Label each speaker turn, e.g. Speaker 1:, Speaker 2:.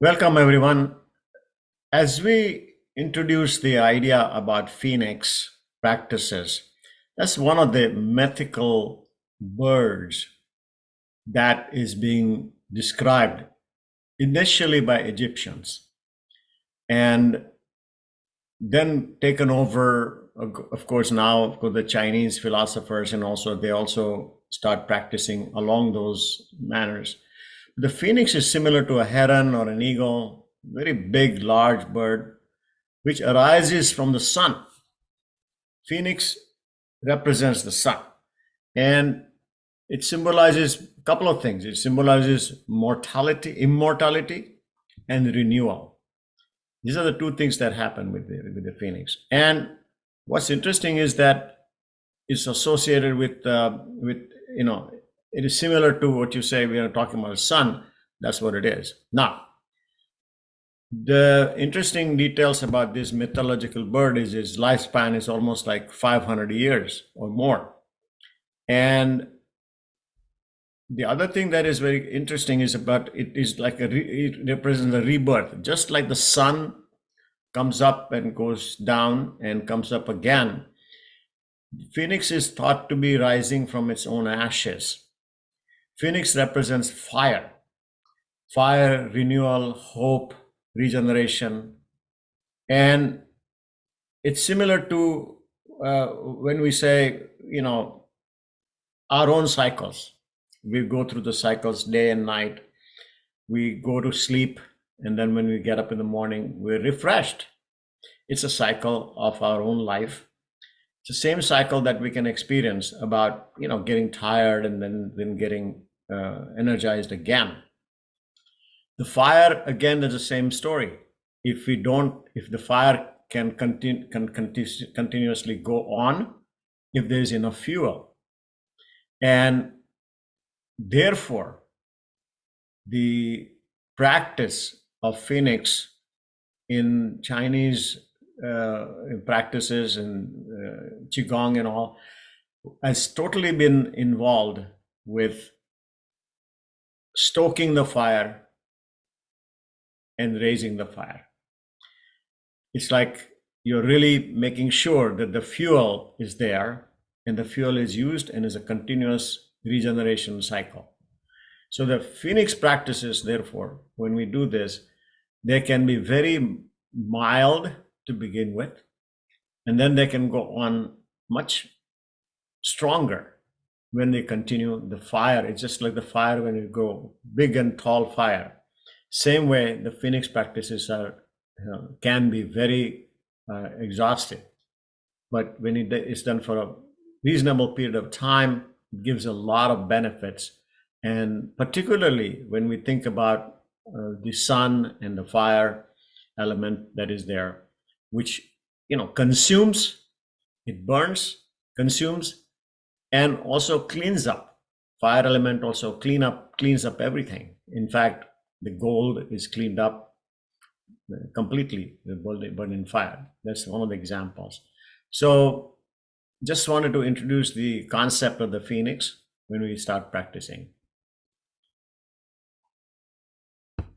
Speaker 1: Welcome, everyone. As we introduce the idea about Phoenix practices, that's one of the mythical birds that is being described initially by Egyptians and then taken over, of course, now of course, the Chinese philosophers, and also they also start practicing along those manners. The phoenix is similar to a heron or an eagle, very big, large bird, which arises from the sun. Phoenix represents the sun, and it symbolizes a couple of things. It symbolizes mortality, immortality, and renewal. These are the two things that happen with the phoenix. And what's interesting is that it's associated with it is similar to what you say we are talking about the sun. That's what it is. Now, the interesting details about this mythological bird is its lifespan is almost like 500 years or more. And the other thing that is very interesting is about it is like it represents a rebirth, just like the sun comes up and goes down and comes up again. Phoenix is thought to be rising from its own ashes. Phoenix represents fire, renewal, hope, regeneration. And it's similar to when we say, our own cycles. We go through the cycles day and night. We go to sleep, and then when we get up in the morning, we're refreshed. It's a cycle of our own life. It's the same cycle that we can experience about, getting tired and then getting energized again. The fire, again, there's the same story. If the fire can continuously go on, if there's enough fuel. And therefore, the practice of phoenix in Chinese practices and qigong and all has totally been involved with stoking the fire and raising the fire. It's like you're really making sure that the fuel is there and the fuel is used and is a continuous regeneration cycle. So the phoenix practices, therefore, when we do this, they can be very mild to begin with, and then they can go on much stronger when they continue. The fire, it's just like the fire when you go big and tall fire. Same way the phoenix practices can be very exhausting, but when it's done for a reasonable period of time, it gives a lot of benefits. And particularly when we think about the sun and the fire element that is there, which consumes, it burns, consumes, and also cleans up. Fire element also cleans up everything. In fact, the gold is cleaned up completely burned in fire. That's one of the examples. So just wanted to introduce the concept of the phoenix when we start practicing.